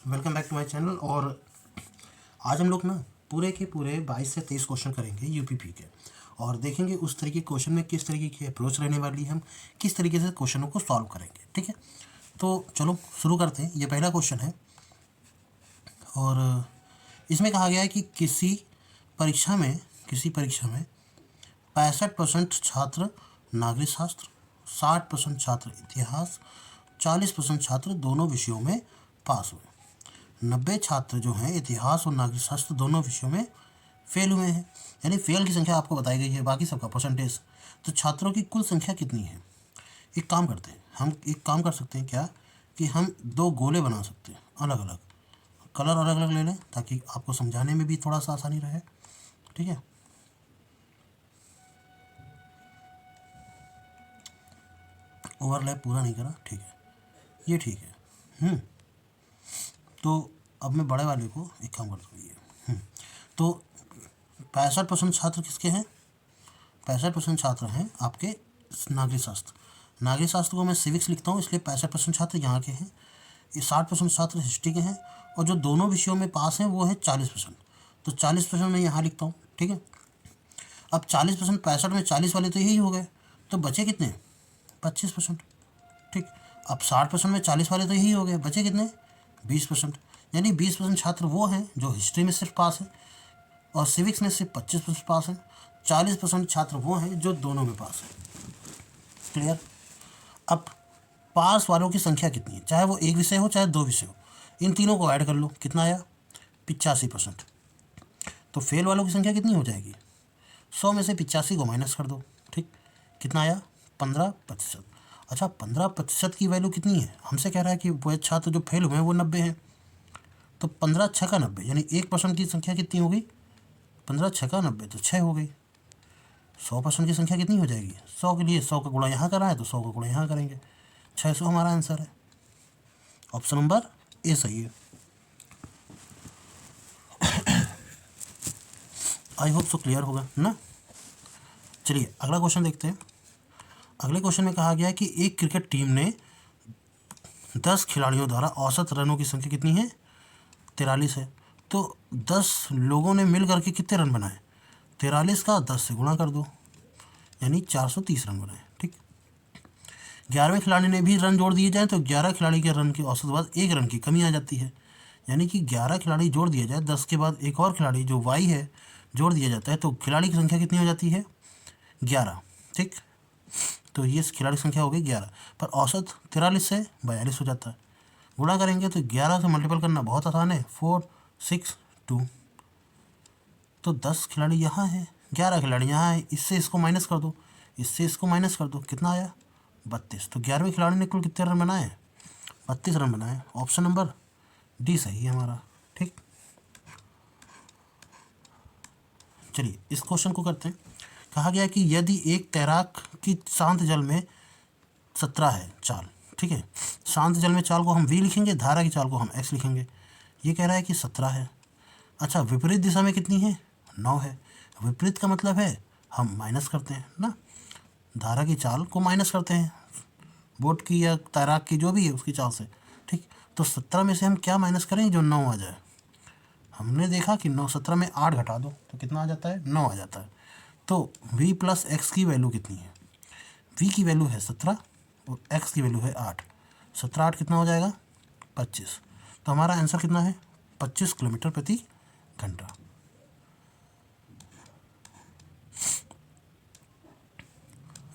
Welcome back to my channel. और आज हम लोग ना पूरे के पूरे 22 से 23 क्वेश्चन करेंगे यूपीपी के, और देखेंगे उस तरीके के क्वेश्चन में किस तरीके की अप्रोच रहने वाली है, हम किस तरीके से क्वेश्चनों को सॉल्व करेंगे। ठीक है, तो चलो शुरू करते हैं। ये पहला क्वेश्चन है और इसमें कहा गया है कि किसी परीक्षा में 65% छात्र नागरिक शास्त्र, 60% छात्र इतिहास, 40% छात्र दोनों विषयों में पास हुए। 90 छात्र जो हैं इतिहास और नागरिक शास्त्र दोनों विषयों में फेल हुए हैं। यानी फेल की संख्या आपको बताई गई है, बाकी सबका परसेंटेज। तो छात्रों की कुल संख्या कितनी है? एक काम करते हैं, हम एक काम कर सकते हैं क्या कि हम दो गोले बना सकते हैं, अलग अलग कलर अलग अलग ले लें ताकि आपको समझाने में भी थोड़ा सा आसानी रहे। ठीक है, ओवरलैप पूरा नहीं करा, ठीक है, ये ठीक है। तो अब मैं बड़े वाले को एक काम करता हूँ, ये तो 65% छात्र किसके हैं? 65% छात्र हैं आपके नागरिक शास्त्र। नागरिक शास्त्र को मैं सिविक्स लिखता हूँ, इसलिए 65% छात्र यहाँ के हैं। ये 60% छात्र हिस्ट्री के हैं, और जो दोनों विषयों में पास हैं वो है 40%। तो 40% मैं यहाँ लिखता हूँ। ठीक है, अब 40% 65 में 40 वाले तो यही हो गए, तो बचे कितने? 25%। ठीक, अब 60% में 40 वाले तो यही हो गए, बचे कितने? 20%। यानी 20% छात्र वो हैं जो हिस्ट्री में सिर्फ पास है, और सिविक्स में सिर्फ 25% पास हैं। 40% छात्र वो हैं जो दोनों में पास हैं। क्लियर? अब पास वालों की संख्या कितनी है, चाहे वो एक विषय हो चाहे दो विषय हो, इन तीनों को ऐड कर लो, कितना आया? 85%। तो फेल वालों की संख्या कितनी हो जाएगी? 100 में से 85 को माइनस कर दो। ठीक, कितना आया? 15%। अच्छा, 15% की वैल्यू कितनी है? हमसे कह रहा है कि वो छात्र जो फेल हुए हैं वो 90 हैं, तो 15 छक्का 90, यानी 1% की संख्या कितनी होगी? 15 छक्का 90, तो 6 हो गई। 100% की संख्या कितनी हो जाएगी? 100 के लिए 100 का गुणा यहाँ करा है तो 100 का गुणा यहाँ करेंगे, 600 हमारा आंसर है। ऑप्शन नंबर ए सही है। आई होप सो क्लियर होगा ना। चलिए अगला क्वेश्चन देखते हैं। अगले क्वेश्चन में कहा गया है कि एक क्रिकेट टीम ने 10 खिलाड़ियों द्वारा औसत रनों की संख्या कितनी है? 43 है। तो 10 लोगों ने मिल करके कितने रन बनाए? 43 का 10 से गुणा कर दो, यानी 430 रन बनाए। ठीक, 11वें खिलाड़ी ने भी रन जोड़ दिए जाए तो 11 खिलाड़ी के रन के औसत बाद 1 रन की कमी आ जाती है। यानी कि 11 खिलाड़ी जोड़ दिया जाए, 10 के बाद एक और खिलाड़ी जो वाई है जोड़ दिया जाता है, तो खिलाड़ी की संख्या कितनी हो जाती है? 11। ठीक, तो ये खिलाड़ी संख्या हो गई 11, पर औसत 43 से 42 हो जाता है। गुणा करेंगे तो 11 से मल्टीपल करना बहुत आसान है, 4 6 2। तो 10 खिलाड़ी यहाँ हैं, 11 खिलाड़ी यहाँ हैं, इससे इसको माइनस कर दो, इससे इसको माइनस कर दो, कितना आया? 32। तो 11वें खिलाड़ी ने कुल कितने रन बनाए? 32 रन बनाए। ऑप्शन नंबर डी सही है हमारा। ठीक, चलिए इस क्वेश्चन को करते हैं। कहा गया कि यदि एक तैराक की शांत जल में 17 है चाल, ठीक है, शांत जल में चाल को हम वी लिखेंगे, धारा की चाल को हम एक्स लिखेंगे। ये कह रहा है कि 17 है। अच्छा, विपरीत दिशा में कितनी है? 9 है। विपरीत का मतलब है हम माइनस करते हैं ना, धारा की चाल को माइनस करते हैं, बोट की या तैराक की जो भी है उसकी चाल से। ठीक, तो 17 में से हम क्या माइनस करें जो 9 आ जाए? हमने देखा कि 9 17 में 8 घटा दो तो कितना आ जाता है? 9 आ जाता है। तो v प्लस एक्स की वैल्यू कितनी है? v की वैल्यू है 17 और x की वैल्यू है 8। 17 8 कितना हो जाएगा? 25। तो हमारा आंसर कितना है? 25 किलोमीटर प्रति घंटा।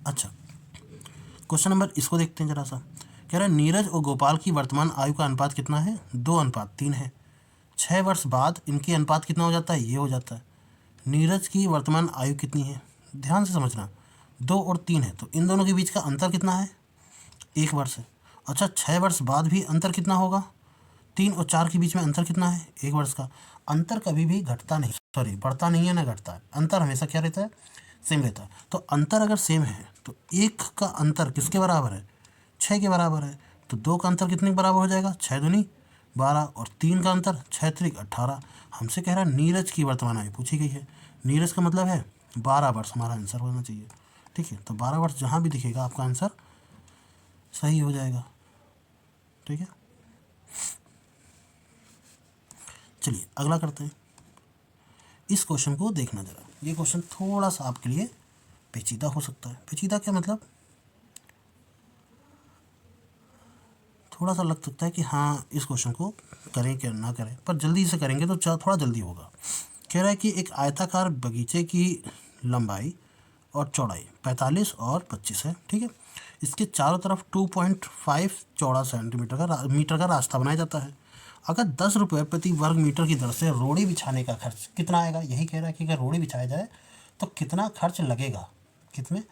अच्छा, क्वेश्चन नंबर इसको देखते हैं जरा सा। कह रहा है नीरज और गोपाल की वर्तमान आयु का अनुपात कितना है? 2:3 है। 6 वर्ष बाद इनकी अनुपात कितना हो जाता है? ये हो जाता है। नीरज की वर्तमान आयु कितनी है? ध्यान से समझना, 2 और 3 है, तो इन दोनों के बीच का अंतर कितना है? 1 वर्ष है। अच्छा, 6 वर्ष बाद भी अंतर कितना होगा? 3 और 4 के बीच में अंतर कितना है? 1 वर्ष का। अंतर कभी भी घटता नहीं, सॉरी बढ़ता नहीं है ना घटता है, अंतर हमेशा क्या रहता है? सेम रहता है। तो अंतर अगर सेम है तो 1 का अंतर किसके बराबर है? 6 के बराबर है। तो 2 का अंतर कितने के बराबर हो जाएगा? 6 दूनी 12, और 3 का अंतर 6 त्रिक 18। हमसे कह रहा है नीरज की वर्तमान आयु पूछी गई है। नीरज का मतलब है 12 वर्ष हमारा आंसर होना चाहिए। ठीक है, तो 12 वर्ष जहाँ भी दिखेगा आपका आंसर सही हो जाएगा। ठीक है, चलिए अगला करते हैं। इस क्वेश्चन को देखना ज़रा, ये क्वेश्चन थोड़ा सा आपके लिए पेचीदा हो सकता है। पेचीदा क्या मतलब, थोड़ा सा लग सकता है कि हाँ इस क्वेश्चन को करें क्या ना करें, पर जल्दी से करेंगे तो थोड़ा जल्दी होगा। कह रहा है कि एक आयताकार बगीचे की लंबाई और चौड़ाई 45 और 25 है, ठीक है। इसके चारों तरफ 2.5 चौड़ा मीटर का रास्ता बनाया जाता है। अगर 10 रुपये प्रति वर्ग मीटर की दर से रोड़ी बिछाने का खर्च कितना आएगा, यही कह रहा है कि अगर रोड़ी बिछाया जाए तो कितना खर्च लगेगा, कितने,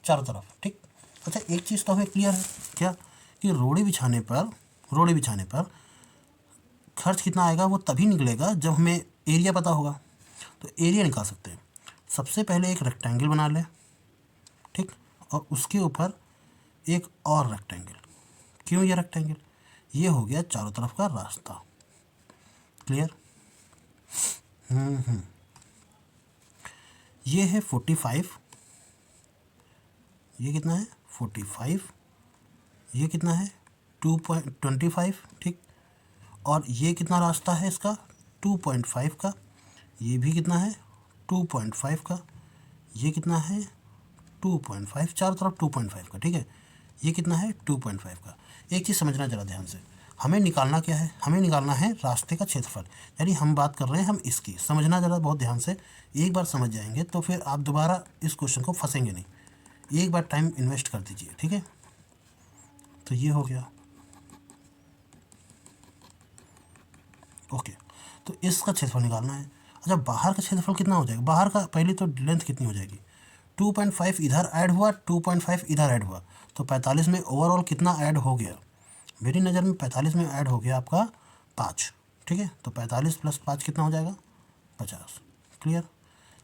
चारों तरफ, ठीक। अच्छा एक चीज़ तो हमें क्लियर है क्या, कि रोड़ी बिछाने पर खर्च कितना आएगा वो तभी निकलेगा जब हमें एरिया पता होगा। तो एरिया निकाल सकते हैं। सबसे पहले एक रेक्टेंगल बना लें, ठीक, और उसके ऊपर एक और रेक्टेंगल। क्यों ये रेक्टेंगल, ये हो गया चारों तरफ का रास्ता। क्लियर। ये है 45, ये कितना है 45, ये कितना है 2.25, ठीक। और ये कितना रास्ता है इसका 2.5 का, ये भी कितना है 2.5 का, ये कितना है 2.5, चारों तरफ 2.5 का, ठीक है। ये कितना है 2.5 का। एक चीज़ समझना ज़रा ध्यान से, हमें निकालना क्या है, हमें निकालना है रास्ते का क्षेत्रफल, यानी हम बात कर रहे हैं हम इसकी, समझना ज़रा बहुत ध्यान से। एक बार समझ जाएंगे तो फिर आप दोबारा इस क्वेश्चन को फंसेंगे नहीं, एक बार टाइम इन्वेस्ट कर दीजिए, ठीक है। तो ये हो गया, ओके। तो इसका क्षेत्रफल निकालना है। अच्छा बाहर का क्षेत्रफल कितना हो जाएगा, बाहर का पहले तो लेंथ कितनी हो जाएगी, 2.5 इधर ऐड हुआ, 2.5 इधर ऐड हुआ, तो 45 में ओवरऑल कितना ऐड हो गया, मेरी नज़र में 45 में ऐड हो गया आपका 5, ठीक है। तो 45 + 5 कितना हो जाएगा 50। क्लियर।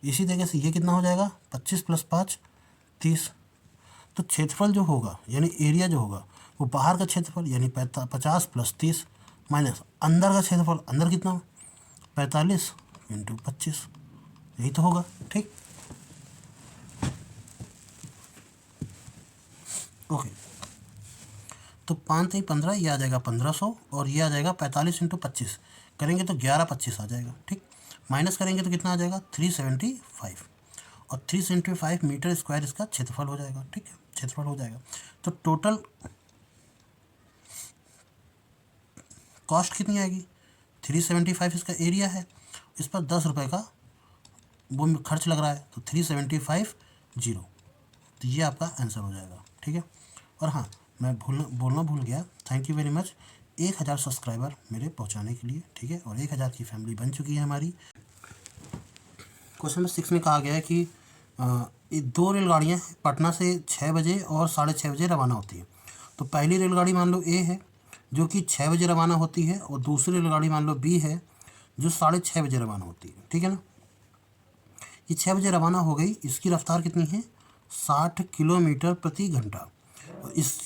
इसी तरीके से ये कितना हो जाएगा 25 + 5 30। तो क्षेत्रफल जो होगा यानी एरिया जो होगा वो बाहर का क्षेत्रफल यानी 50 + 30 माइनस अंदर का क्षेत्रफल, अंदर कितना 45 × 25, यही तो होगा, ठीक। ओके तो 5 × 15 ये आ जाएगा 1500 और ये आ जाएगा 45 × 25 करेंगे तो 1125 आ जाएगा, ठीक। माइनस करेंगे तो कितना आ जाएगा 375 और 375 मीटर स्क्वायर इसका क्षेत्रफल हो जाएगा, ठीक है, क्षेत्रफल हो जाएगा। तो टोटल कॉस्ट कितनी आएगी 375 इसका एरिया है, इस पर 10 रुपये का वो खर्च लग रहा है, तो 375 0, तो ये आपका आंसर हो जाएगा, ठीक है। और हाँ मैं बोलना भूल गया, thank you very much 1000 subscriber मेरे पहुंचाने के लिए, ठीक है, और 1000 की फैमिली बन चुकी है हमारी। क्वेश्चन नंबर 6 में कहा गया है कि ये 2 रेलगाड़ियाँ पटना से 6 बजे और 6:30 बजे रवाना होती है। तो पहली रेलगाड़ी मान लो ए है जो कि 6 बजे रवाना होती है, और दूसरी रेलगाड़ी मान लो बी है जो 6:30 बजे रवाना होती है, ठीक है ना। ये 6 बजे रवाना हो गई, इसकी रफ्तार कितनी है 60 किलोमीटर प्रति घंटा।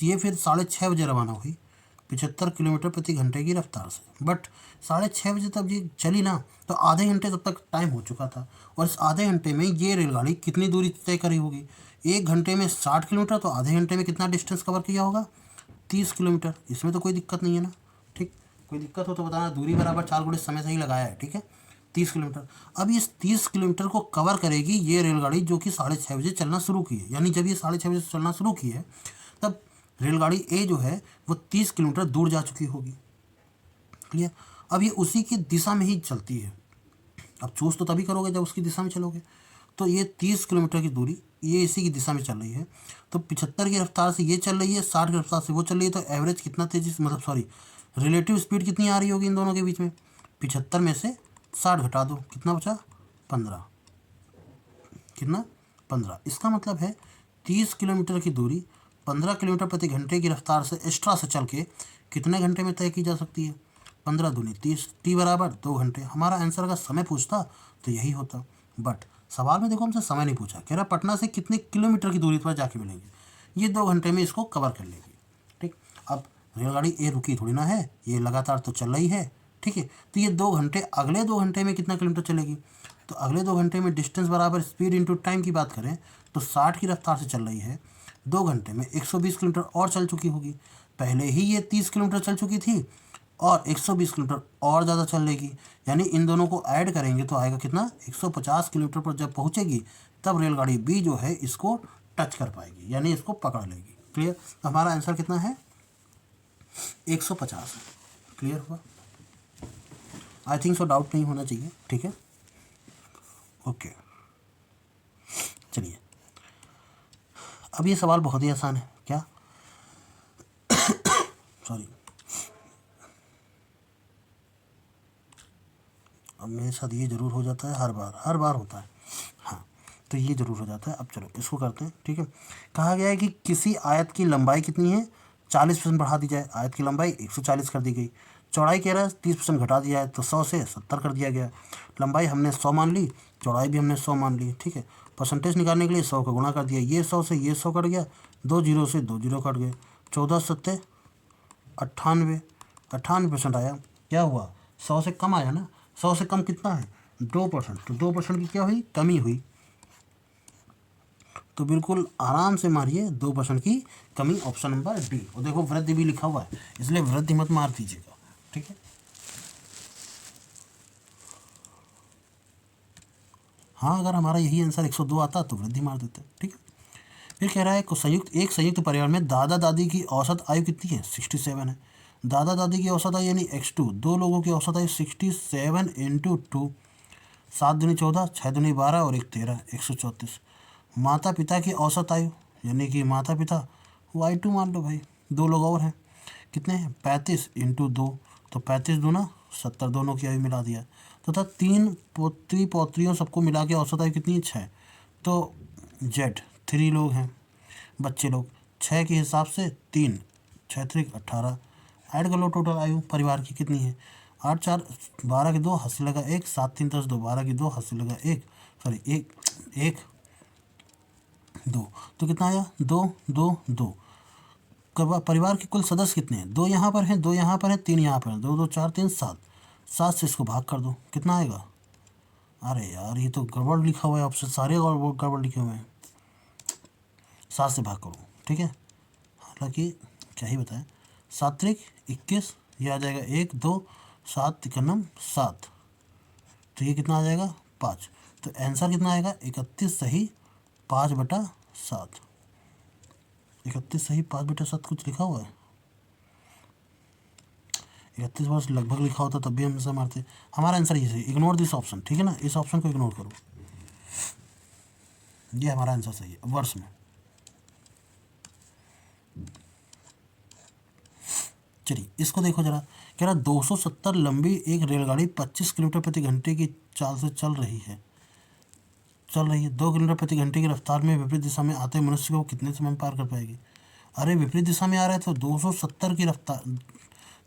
ये फिर 6:30 बजे रवाना हुई 75 किलोमीटर प्रति घंटे की रफ्तार से। बट 6:30 बजे तब ये चली ना, तो आधे घंटे तब तक टाइम हो चुका था, और इस आधे घंटे में ये रेलगाड़ी कितनी दूरी तय करी होगी, 1 घंटे में 60 किलोमीटर, तो आधे घंटे में कितना डिस्टेंस कवर किया होगा 30 किलोमीटर। इसमें तो कोई दिक्कत नहीं है ना, ठीक। कोई दिक्कत हो तो बताना, दूरी बराबर 4 गुणे समय से ही लगाया है, ठीक है, 30 किलोमीटर। अब इस 30 किलोमीटर को कवर करेगी ये रेलगाड़ी जो कि 6:30 बजे चलना शुरू की है, यानी जब ये 6:30 बजे से चलना शुरू की है तब रेलगाड़ी ए जो है वो 30 किलोमीटर दूर जा चुकी होगी। क्लियर। अब ये उसी की दिशा में ही चलती है, अब चूज़ तो तभी करोगे जब उसकी दिशा में चलोगे। तो ये 30 किलोमीटर की दूरी ये इसी की दिशा में चल रही है, तो 75 की रफ्तार से ये चल रही है, 60 की रफ्तार से वो चल रही है, तो एवरेज कितना तेजी से, मतलब सॉरी रिलेटिव स्पीड कितनी आ रही होगी इन दोनों के बीच में, 75 में से 60 घटा दो, कितना बचा 15, कितना 15। इसका मतलब है 30 किलोमीटर की दूरी 15 किलोमीटर प्रति घंटे की रफ्तार से एक्स्ट्रा से चल के कितने घंटे में तय की जा सकती है, 15 दूनी 30, टी बराबर 2 घंटे। हमारा आंसर अगर समय पूछता तो यही होता, बट सवाल में देखो हमसे समय नहीं पूछा, कह रहा पटना से कितने किलोमीटर की दूरी पर जाके मिलेंगे, ये 2 घंटे में इसको कवर कर लेगी, ठीक। अब रेलगाड़ी ए रुकी थोड़ी ना है, ये लगातार तो चल रही है, ठीक है। तो ये 2 घंटे, अगले 2 घंटे में कितना किलोमीटर चलेगी, तो अगले 2 घंटे में डिस्टेंस बराबर स्पीड इंटू टाइम की बात करें तो 60 की रफ्तार से चल रही है, 2 घंटे में 120 किलोमीटर और चल चुकी होगी। पहले ही ये 30 किलोमीटर चल चुकी थी, और 120 किलोमीटर और ज़्यादा चल लेगी, यानी इन दोनों को ऐड करेंगे तो आएगा कितना, 150 किलोमीटर पर जब पहुंचेगी तब रेलगाड़ी बी जो है इसको टच कर पाएगी, यानी इसको पकड़ लेगी। क्लियर? हमारा आंसर कितना है, 150 है। क्लियर हुआ? आई थिंक सो डाउट नहीं होना चाहिए। ठीक है, ओके। चलिए, अब ये सवाल बहुत ही आसान है। क्या? सॉरी, अब मेरे साथ ये ज़रूर हो जाता है, हर बार होता है। हाँ, तो ये ज़रूर हो जाता है। अब चलो इसको करते हैं। ठीक है, कहा गया है कि किसी आयत की लंबाई कितनी है, 40% बढ़ा दी जाए। आयत की लंबाई 140 कर दी गई। चौड़ाई कह रहा है 30% घटा दिया है, तो 100 से 70 कर दिया गया। लंबाई हमने 100 मान ली, चौड़ाई भी हमने 100 मान ली। ठीक है, परसेंटेज निकालने के लिए 100 का गुणा कर दिया। ये 100 से ये 100 कट गया, 2 जीरो से 2 जीरो कट गए। 14 सत्ते 98, 98% आया। क्या हुआ, 100 से कम आया ना। 100 से कम कितना है, 2%। तो 2% की क्या हुई, कमी हुई। तो बिल्कुल आराम से मारिए 2% की कमी, ऑप्शन नंबर डी। और देखो वृद्धि भी लिखा हुआ है, इसलिए वृद्धि मत मार दीजिएगा। ठीक है, हाँ, अगर हमारा यही आंसर 102 आता तो वृद्धि मार देते। ठीक है, फिर कह रहा है कि संयुक्त परिवार में दादा दादी की औसत आयु कितनी है, 67 है। दादा दादी की औसत आयु यानी x2, दो लोगों की औसत आयु 67 इंटू 2, 7 दूनी 14, 6 दूनी 12 और 1 13, 134। माता पिता की औसत आयु यानी कि माता पिता y2 मान लो भाई, दो लोग और हैं, कितने हैं, 35 इंटू 2, तो 35 दूना 70, दोनों की आयु मिला दिया। तथा 3 पोत्री पौत्रियों सबको मिला के औसत आयु कितनी है, 6। तो जेड 3 लोग हैं, बच्चे लोग 6 के हिसाब से 3, 6 त्रिक 18। ऐड कर लो टोटल आयु परिवार की कितनी है, 8 4 12 के 2 हंसी लगा 1, 7 3 10 2, 12 की 2 हंसी लगा 1, सॉरी 1 1 2, तो कितना आया, 2 2 2। परिवार के कुल सदस्य कितने हैं, 2 यहाँ पर हैं, 2 यहाँ पर हैं, 3 यहाँ पर हैं, 2 2 4 3 7। 7 से इसको भाग कर दो, कितना आएगा। अरे यार, ये तो गड़बड़ लिखा हुआ है, ऑप्शन सारे गड़बड़ लिखे हुए हैं। 7 से भाग करो। ठीक है, हालांकि क्या ही बताएं, 7 त्रिक 21, ये आ जाएगा 1 2 7 तिकन्नम 7, तो ये कितना आ जाएगा 5। तो आंसर कितना आएगा, 31 सही 5/7। 31 सही 5/7 कुछ लिखा हुआ है, 31 वर्ष लगभग लिखा होता तब भी हम ऐसा मारते। हमारा आंसर ये सही, इग्नोर दिस ऑप्शन। ठीक है ना, इस ऑप्शन को इग्नोर करो, ये हमारा आंसर सही है वर्ष में। चलिए इसको देखो जरा, कह रहा 270 लंबी एक रेलगाड़ी 25 किलोमीटर प्रति घंटे की चाल से चल रही है 2 किलोमीटर प्रति घंटे की रफ्तार में विपरीत दिशा में आते मनुष्य को कितने समय में पार कर पाएगी। अरे विपरीत दिशा में आ रहा है तो 270 की रफ्तार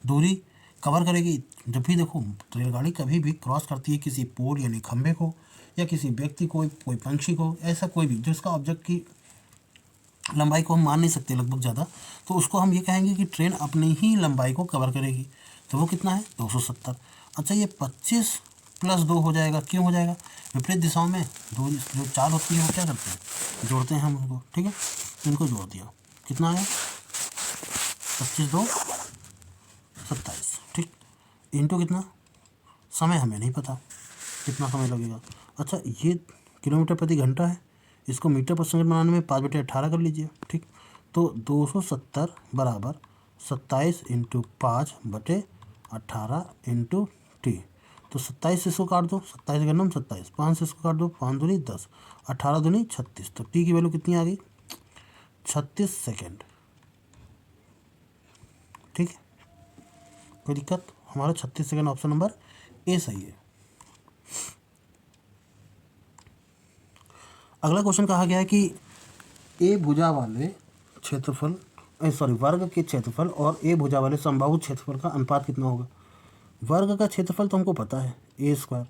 दूरी कवर करेगी। जब भी देखो रेलगाड़ी कभी भी क्रॉस करती है किसी पोल यानी खंभे को, या किसी व्यक्ति को, कोई पंछी को, ऐसा कोई भी जिसका ऑब्जेक्ट की लंबाई को हम मान नहीं सकते लगभग ज़्यादा, तो उसको हम ये कहेंगे कि ट्रेन अपनी ही लंबाई को कवर करेगी। तो वो कितना है, 270। अच्छा, ये 25 + 2 हो जाएगा, क्यों हो जाएगा, विपरीत दिशाओं में दो जो चाल होती है वो क्या करते हैं, जोड़ते हैं हम उनको। ठीक है, इनको जोड़ दिया, कितना आया, 25 2 27। ठीक, इंटू कितना, समय हमें नहीं पता कितना समय लगेगा। अच्छा, ये किलोमीटर प्रति घंटा है, इसको मीटर पर सेकंड बनाने में 5/18 कर लीजिए। ठीक, तो 270 बराबर 27 इंटू 5/18 इंटू टी। तो 27 से इसको काट दो, 27 का नाम 27, 5 से इसको काट दो, 5 दूनी 10, 18 दूनी 36। तो टी की वैल्यू कितनी आ गई, 36 सेकेंड। ठीक है, कोई दिक्कत, हमारा 36 सेकेंड ऑप्शन नंबर ए सही है। अगला क्वेश्चन कहा गया है कि ए भुजा वाले क्षेत्रफल वर्ग के क्षेत्रफल और ए भुजा वाले समबाहु क्षेत्रफल का अनुपात कितना होगा। वर्ग का क्षेत्रफल तो हमको पता है a²,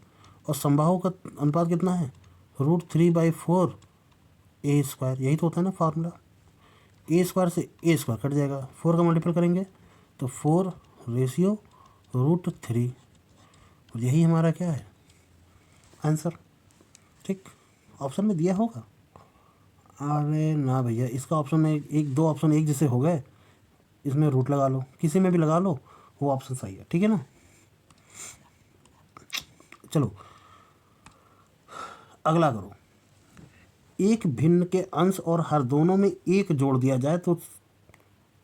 और समबाहु का अनुपात कितना है, √3/4 a²। यही तो होता है ना फार्मूला, a² से a² कट जाएगा, 4 का मल्टीपल करेंगे तो 4/√3, और यही हमारा क्या है आंसर। ठीक, ऑप्शन में दिया होगा, अरे ना भैया, इसका ऑप्शन में एक दो ऑप्शन एक जैसे हो गए, इसमें रूट लगा लो, किसी में भी लगा लो, वो ऑप्शन सही है, ठीक है ना। चलो अगला करो। एक भिन्न के अंश और हर दोनों में एक जोड़ दिया जाए तो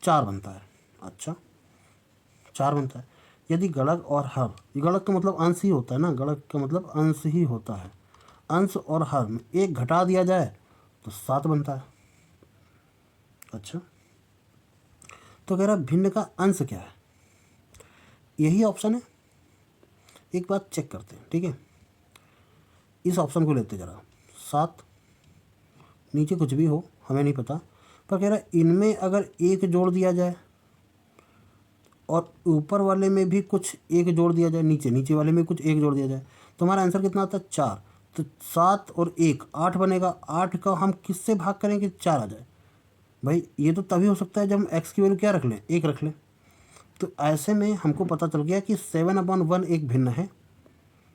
4 बनता है। अच्छा, 4 बनता है। यदि गलत और हर, गलत का मतलब अंश ही होता है ना, गलत का मतलब अंश ही होता है। अंश और हर में एक घटा दिया जाए तो 7 बनता है। अच्छा, तो कह रहा भिन्न का अंश क्या है, यही ऑप्शन है। एक बात चेक करते हैं, ठीक है। इस ऑप्शन को लेते जरा, 7, नीचे कुछ भी हो हमें नहीं पता, पर कह रहा है इनमें अगर एक जोड़ दिया जाए और ऊपर वाले में भी कुछ एक जोड़ दिया जाए, नीचे वाले में कुछ एक जोड़ दिया जाए, तो हमारा आंसर कितना आता है, 4। तो 7 और 1 8 बनेगा। 8 का हम किससे भाग करेंगे, 4 आ जाए। भाई ये तो तभी हो सकता है जब हम एक्स की वैल्यू क्या रख लें, 1 रख लें। तो ऐसे में हमको पता चल गया कि 7/1 एक भिन्न है,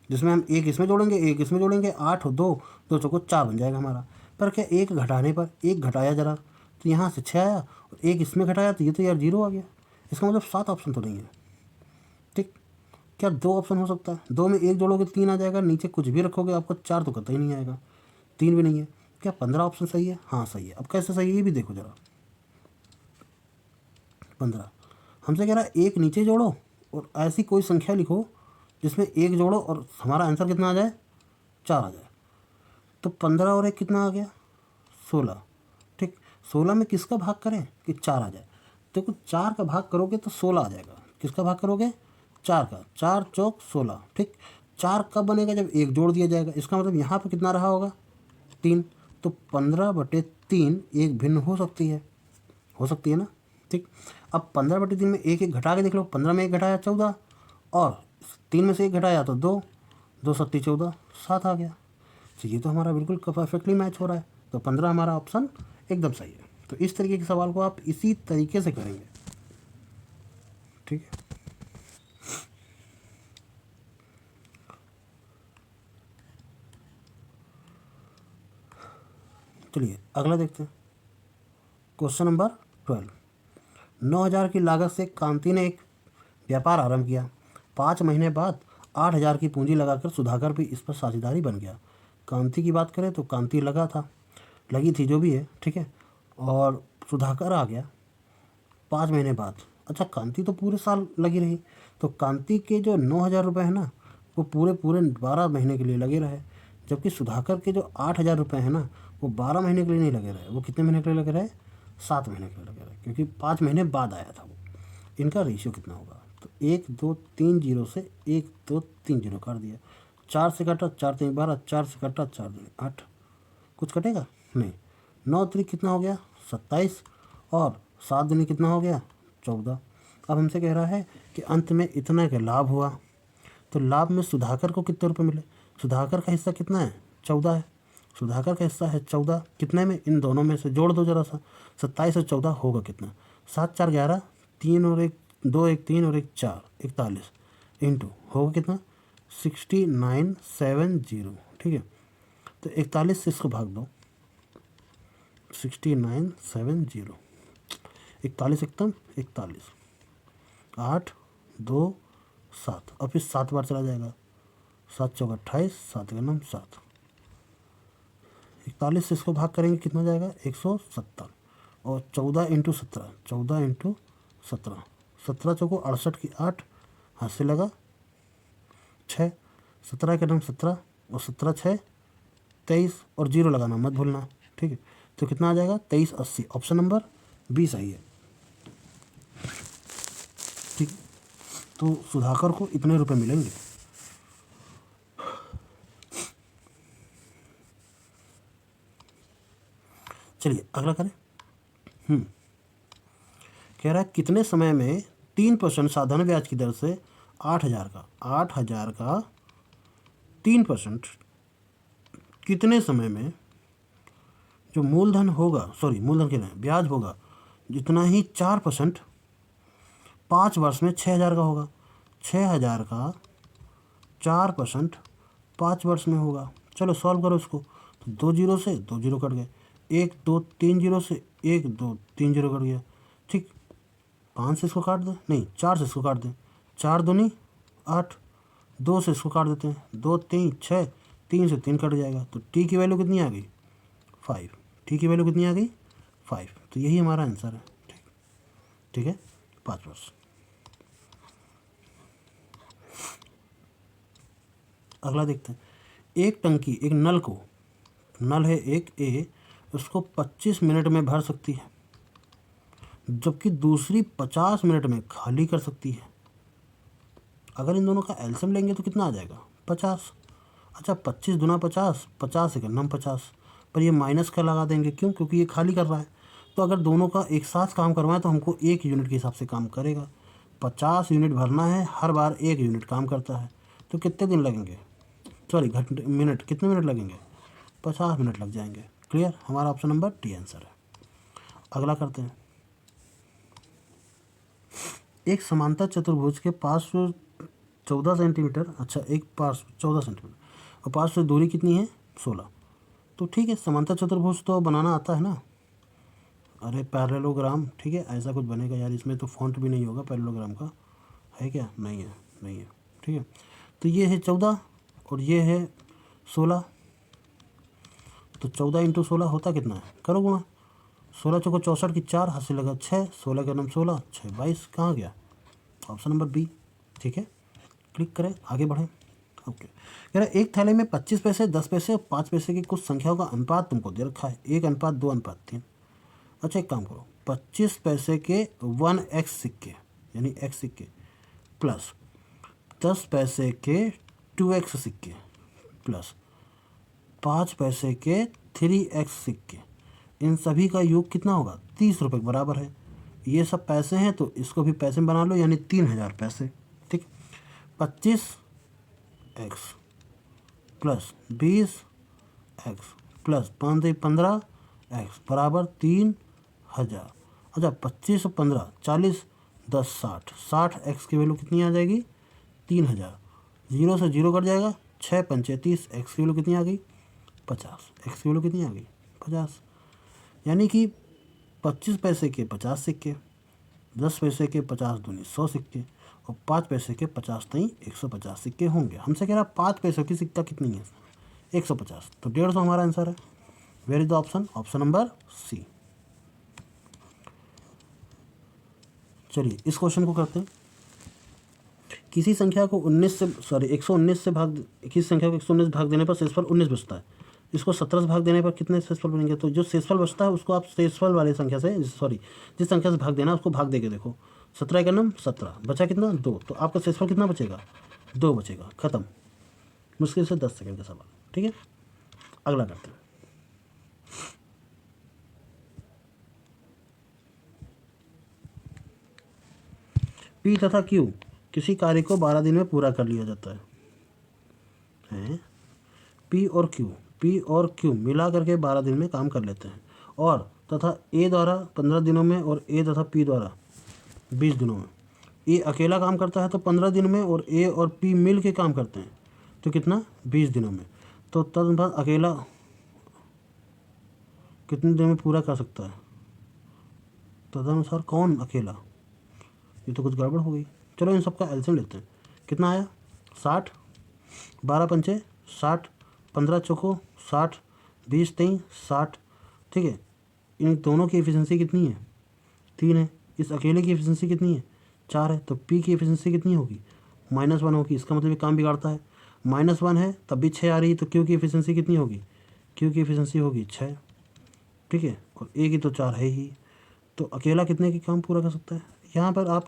जिसमें हम एक इसमें जोड़ेंगे, एक इसमें जोड़ेंगे, 8 और 2, 2 चौको 4 बन जाएगा हमारा। पर क्या एक घटाने पर, एक घटाया जरा तो यहाँ से 6 आया, और एक इसमें घटाया तो ये तो यार 0 आ गया। इसका मतलब 7 ऑप्शन तो नहीं है, ठीक। क्या 2 ऑप्शन हो सकता है, 2 में एक जोड़ोगे 3 आ जाएगा, नीचे कुछ भी रखोगे आपको 4 तो कतई नहीं आएगा, 3 भी नहीं है। क्या 15 ऑप्शन सही है, हाँ सही है। अब कैसे सही है ये भी देखो जरा। 15 हमसे कह रहा है एक नीचे जोड़ो और ऐसी कोई संख्या लिखो जिसमें एक जोड़ो और हमारा आंसर कितना आ जाए, 4 आ जाए। तो 15 और 1 कितना आ गया, 16, ठीक। 16 में किसका भाग करें कि 4 आ जाए। देखो 4 का भाग करोगे तो 16 आ जाएगा। किसका भाग करोगे, 4 का, 4 चौक 16, ठीक। 4 कब बनेगा, जब एक जोड़ दिया जाएगा। इसका मतलब यहाँ पे कितना रहा होगा, 3। तो 15/3 एक भिन्न हो सकती है ना, ठीक। अब 15/3 में एक एक घटा के देख लो, 15 में एक घटाया 14, और 3 में से एक घटाया तो 2, 2 सत्ती 14, 7 आ गया। तो ये तो हमारा बिल्कुल परफेक्टली मैच हो रहा है। तो 15 हमारा ऑप्शन एकदम सही है। तो इस तरीके के सवाल को आप इसी तरीके से करेंगे, ठीक है। चलिए अगला देखते हैं। Question number 12। 9,000 की लागत से कांति ने एक व्यापार आरंभ किया। 5 महीने बाद 8,000 की पूंजी लगाकर सुधाकर भी इस पर साझेदारी बन गया। कांति की बात करें तो कांति लगी थी जो भी है, ठीक है, और सुधाकर आ गया 5 महीने बाद। अच्छा, कांति तो पूरे साल लगी रही, तो कांति के जो 9,000 रुपये है ना, वो पूरे 12 महीने के लिए लगे रहे। जबकि सुधाकर के जो 8,000 रुपये हैं ना, वो 12 महीने के लिए नहीं लगे रहे। वो कितने महीने के लिए लगे रहे, 7 महीने के लिए लगे रहे, क्योंकि 5 महीने बाद आया था वो। इनका रेशियो कितना होगा, तो 1 2 3 जीरो से 1 2 3 जीरो काट दिया। 4 से काटा, 4 3 12, 4 से काटा 4 2 8, कुछ कटेगा नहीं। 9 3 कितना हो गया, 27, और 7 दूनी कितना हो गया, 14। अब हमसे कह रहा है कि अंत में इतना का लाभ हुआ। तो लाभ में सुधाकर को कितने रुपए मिले, सुधाकर का हिस्सा कितना है, 14 है। सुधाकर का हिस्सा है 14, कितने में, इन दोनों में से जोड़ दो जरा सा। 27 और 14 होगा कितना, 7 4 11, 3 और 1 2 1 3 और 1 4, 41, इंटू होगा कितना, 6970, ठीक है। तो 41 से इसको भाग दो, 6970, 41 एकदम 41, 8 2 7, और फिर 7 बार चला जाएगा, 7 चौक 28, 7 का नाम 7। 41 से इसको भाग करेंगे कितना जाएगा, 170, और 14 इंटू 17, 14 इंटू 17, 17 चौको 68 की 8, हाथ से लगा 6, 17 का नाम 17, और 17 6 23, और 0 लगाना मत भूलना, ठीक है। तो कितना आ जाएगा, 2380, ऑप्शन नंबर बी सही है, ठीक। तो सुधाकर को इतने रुपए मिलेंगे। चलिए अगला करें। कह रहा है कितने समय में 3% साधारण ब्याज की दर से 8,000 का 3% कितने समय में जो मूलधन होगा, सॉरी मूलधन के नहीं, ब्याज होगा जितना ही 4% 5 वर्ष में 6,000 का होगा। 6,000 का 4% 5 वर्ष में होगा। चलो सॉल्व करो इसको। तो 2 जीरो से 2 जीरो कट गए, 1 2 3 जीरो से 1 2 3 जीरो कट गया, ठीक। 5 से इसको काट दें, नहीं 4 से इसको काट दें, 4 दूनी 8, 2 से इसको काट देते हैं, 2 3 6, 3 से 3 कट जाएगा, तो टी की वैल्यू कितनी आ गई 5। टी की वैल्यू कितनी आ गई 5। तो यही हमारा आंसर है। ठीक है 5 वर्ष। अगला देखते हैं, एक टंकी, एक नल को, नल है एक ए, उसको 25 मिनट में भर सकती है, जबकि दूसरी 50 मिनट में खाली कर सकती है। अगर इन दोनों का एलसीएम लेंगे तो कितना आ जाएगा 50। अच्छा 25 दूना 50, 50 से करना हम 50, पर ये माइनस का लगा देंगे, क्यों, क्योंकि ये खाली कर रहा है। तो अगर दोनों का एक साथ काम करवाएं तो हमको 1 यूनिट के हिसाब से काम करेगा। 50 यूनिट भरना है, हर बार 1 यूनिट काम करता है, तो कितने दिन लगेंगे, सॉरी घंटे, मिनट, कितने मिनट लगेंगे 50 मिनट लग जाएंगे। क्लियर, हमारा ऑप्शन नंबर डी आंसर है। अगला करते हैं, एक समांतर चतुर्भुज के पार्श्व 14 सेंटीमीटर, अच्छा एक पार्श्व 14 सेंटीमीटर और पार्श्व से दूरी कितनी है 16। तो ठीक है, समांतर चतुर्भुज तो बनाना आता है ना। अरे पैरेललोग्राम, ठीक है, ऐसा कुछ बनेगा यार, इसमें तो फॉन्ट भी नहीं होगा पैरेललोग्राम का, है क्या, नहीं है, नहीं है, ठीक है। तो ये है 14 और ये है 16, तो 14 इंटू 16 होता कितना है, करो गुणा, 16 चौको 64 की 4, हाथ से लगा 6, 16 का नाम 16, 6 22, कहाँ गया ऑप्शन नंबर बी। ठीक है, क्लिक करें, आगे बढ़ें। ओके, कह रहा है एक थैले में 25 पैसे, 10 पैसे और 5 पैसे की कुछ संख्याओं का अनुपात तुमको दे रखा है, 1:2:3। अच्छा एक काम करो, 25 पैसे के 1x सिक्के यानी x सिक्के प्लस 10 पैसे के 2x सिक्के प्लस 5 पैसे के 3x सिक्के, इन सभी का योग कितना होगा 30 रुपये के बराबर है। ये सब पैसे हैं तो इसको भी पैसे में बना लो, यानी 3000 पैसे। ठीक, 25x plus 20x plus 5×15x बराबर 3000। अच्छा 25 और 15 40, 10 60, 60x की वैल्यू कितनी आ जाएगी 3000, 0 से 0 कट जाएगा, 6 पंचे 30, x की वैल्यू कितनी आ गई 50, x की वैल्यू कितनी आ गई 50। यानी कि 25 पैसे के 50 सिक्के, 10 पैसे के 50 दूनी 100 सिक्के और 5 पैसे के 50 नहीं 150 सिक्के होंगे। हमसे कह रहा 5 पैसों की सिक्का कितनी है 150, तो 150 हमारा आंसर है। Where is the option, option number C. चलिए इस क्वेश्चन को करते हैं, किसी संख्या को 119 से भाग, किसी संख्या को 119 भाग देने पर शेषफल 19 बचता है, इसको 17 से भाग देने पर कितने शेषफल बनेंगे। तो जो शेषफल बचता है उसको आप शेषफल वाले संख्या से, सॉरी जिस संख्या से भाग देना उसको भाग दे के देखो, 17 का नाम 17, बचा कितना 2, तो आपका शेषफल कितना बचेगा 2 बचेगा, खत्म। मुश्किल से 10 सेकंड का सवाल। ठीक है, अगला करते हैं, पी तथा क्यू किसी कार्य को 12 दिन में पूरा कर लिया जाता है। पी और क्यू मिला करके 12 दिन में काम कर लेते हैं, और तथा ए द्वारा 15 दिनों में और ए तथा पी द्वारा 20 दिनों में। ए अकेला काम करता है तो 15 दिन में, और ए और पी मिल के काम करते हैं तो कितना 20 दिनों में। तो तदनुसार अकेला कितने दिन में पूरा कर सकता है, तदनुसार कौन अकेला, ये तो कुछ गड़बड़ हो गई। चलो इन सब का एलसीएम लेते हैं, कितना आया 60, 12 पंचे 60, 15 चौको 60, 20 3 60। ठीक है, इन दोनों की एफिशिएंसी कितनी है 3 है, इस अकेले की एफिशिएंसी कितनी है 4 है, तो पी की एफिशिएंसी कितनी होगी -1 होगी। इसका मतलब ये काम बिगाड़ता है, -1 है तब भी 6 आ रही है, तो क्यू की एफिशिएंसी कितनी होगी, क्यू की एफिशिएंसी होगी 6। ठीक है, और ए की तो 4 है ही, तो अकेला कितने की काम पूरा कर सकता है। यहाँ पर आप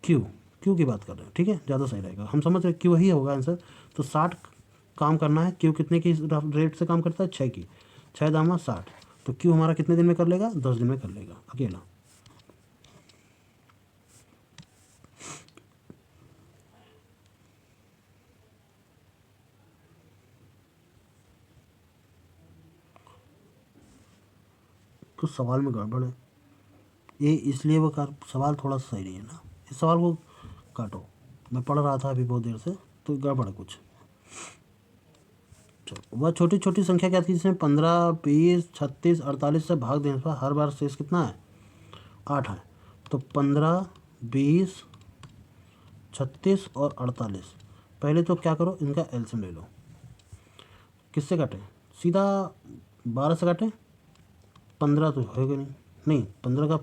क्यू की बात कर रहे हैं, ठीक है, ज़्यादा सही रहेगा, हम समझ रहे क्यू ही होगा आंसर। तो 60 काम करना है, क्यू कितने की रेट से काम करता है 6 की, 6 दामा 60, तो क्यू हमारा कितने दिन में कर लेगा 10 दिन में कर लेगा अकेला। कुछ सवाल में गड़बड़ है, ये इसलिए वो सवाल थोड़ा सा सही नहीं है ना, इस सवाल को काटो, मैं पढ़ रहा था अभी बहुत देर से, तो गड़बड़ है कुछ। चलो, वह छोटी छोटी संख्या क्या थी जिसमें 15 20 36 48 से भाग देने पर हर बार शेष कितना है 8 है। तो 15 20 36 और 48। पहले तो क्या करो, इनका एलसीएम ले लो। किससे काटें? सीधा 12 से काटें। 15 तो होगा नहीं, नहीं 15 का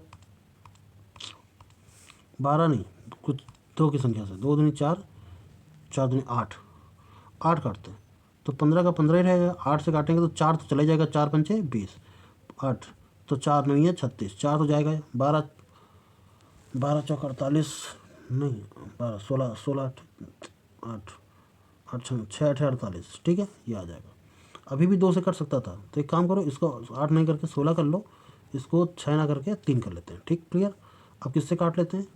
12 नहीं, कुछ दो की संख्या से, 2 दूनी 4, 4 दूनी 8, 8 काटते हैं तो 15 का 15 ही रहेगा। 8 से काटेंगे तो 4 तो चला जाएगा, 4 पंचे 20, 8 तो 4 नहीं है 36, 4 तो जाएगा 12, 12 चौक 48, नहीं 12 16 16 8 8 6 8 48, ठीक है ये आ जाएगा। अभी भी 2 से कट सकता था, तो एक काम करो, इसको 8 नहीं करके 16 कर लो, इसको 6 ना करके 3 कर लेते हैं, ठीक क्लियर। अब किससे काट लेते हैं?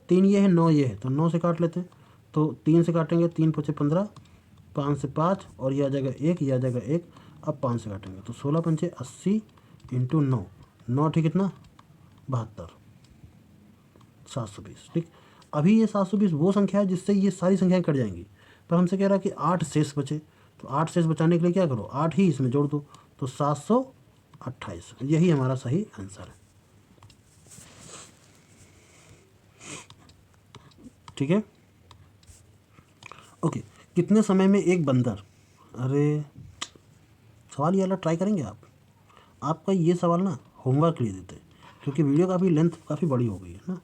3 ये है, 9 ये है, तो 9 से काट लेते हैं। तो 3 से काटेंगे, 3 पचे 15, 5 से 5 और ये आ जाएगा 1, ये आ जाएगा 1। अब 5 से काटेंगे तो 16 पंचे 80 इंटू 9, 9 ठीक कितना 72, 720, ठीक। अभी ये 720 वो संख्या है जिससे ये सारी संख्याएं कट जाएंगी, पर हमसे कह रहा है कि 8 शेष बचे, तो 8 शेष बचाने के लिए क्या करो, 8 ही इसमें जोड़ दो, तो 728, यही हमारा सही आंसर है, ठीक है। ओके, कितने समय में एक बंदर, अरे सवाल ये वाला ट्राई करेंगे आप? आपका ये सवाल ना होमवर्क के लिए देते हैं, क्योंकि वीडियो काफ़ी लेंथ काफ़ी बड़ी हो गई है ना।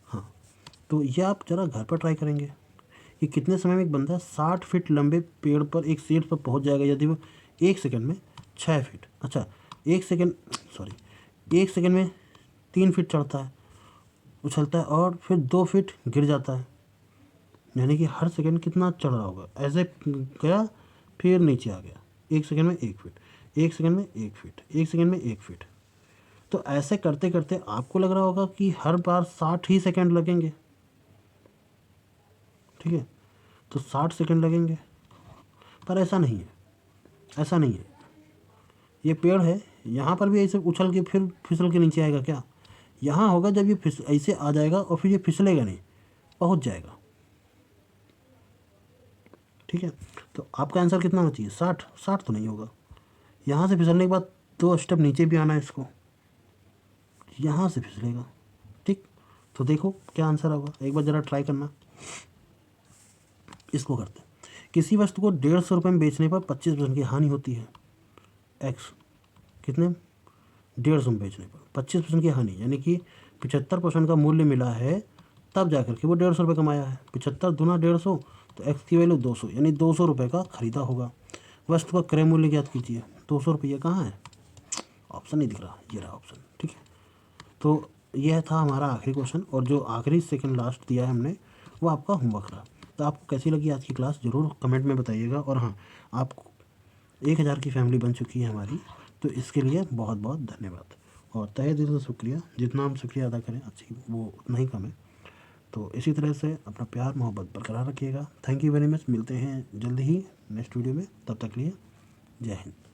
हाँ, तो ये आप ज़रा घर पर ट्राई करेंगे कि कितने समय में एक बंदा 60 फीट लंबे पेड़ पर एक सीट पर पहुंच जाएगा यदि वो 1 सेकंड में 6 फीट, अच्छा 1 सेकंड में 3 फीट चढ़ता है, उछलता है और फिर 2 फीट गिर जाता है, यानी कि हर सेकंड कितना चढ़ रहा होगा, ऐसे गया फिर नीचे आ गया, 1 सेकंड में 1 फीट, 1 सेकंड में 1 फीट, 1 सेकंड में 1 फीट। तो ऐसे करते करते आपको लग रहा होगा कि हर बार 60 ही सेकंड लगेंगे, ठीक है, तो 60 सेकंड लगेंगे, पर ऐसा नहीं है, ऐसा नहीं है। ये पेड़ है, यहाँ पर भी ऐसे उछल के फिर फिसल के नीचे आएगा क्या? यहाँ होगा जब ये ऐसे आ जाएगा और फिर ये फिसलेगा नहीं, पहुँच जाएगा, ठीक है। तो आपका आंसर कितना होना चाहिए? 60, 60 तो नहीं होगा। यहाँ से फिसलने के बाद 2 स्टेप नीचे भी आना है इसको, यहाँ से फिसलेगा, ठीक। तो देखो क्या आंसर होगा, एक बार ज़रा ट्राई करना। इसको करते हैं, किसी वस्तु को 150 रुपये में बेचने पर 25% की हानि होती है। एक्स कितने, 150 में बेचने पर 25% की हानि, यानी कि 75% का मूल्य मिला है, तब जाकर के वो 150 रुपये कमाया है। 75 दूना 150, तो एक्स की वैल्यू 200, यानी 200 रुपये का खरीदा होगा। वस्तु का क्रय मूल्य ज्ञात कीजिए। 200 रुपये कहाँ है, ऑप्शन नहीं दिख रहा, ये रहा ऑप्शन, ठीक है। तो यह था हमारा आखिरी क्वेश्चन, और जो आखिरी सेकंड लास्ट दिया है हमने वो आपका होमवर्क रहा। तो आपको कैसी लगी आज की क्लास ज़रूर कमेंट में बताइएगा। और हाँ, आपको 1000 की फैमिली बन चुकी है हमारी, तो इसके लिए बहुत बहुत धन्यवाद और तहे दिल से शुक्रिया। जितना हम शुक्रिया अदा करें अच्छी वो उतना ही कम है। तो इसी तरह से अपना प्यार मोहब्बत बरकरार रखिएगा। थैंक यू वेरी मच, मिलते हैं जल्द ही नेक्स्ट वीडियो में, तब तक लिए जय हिंद।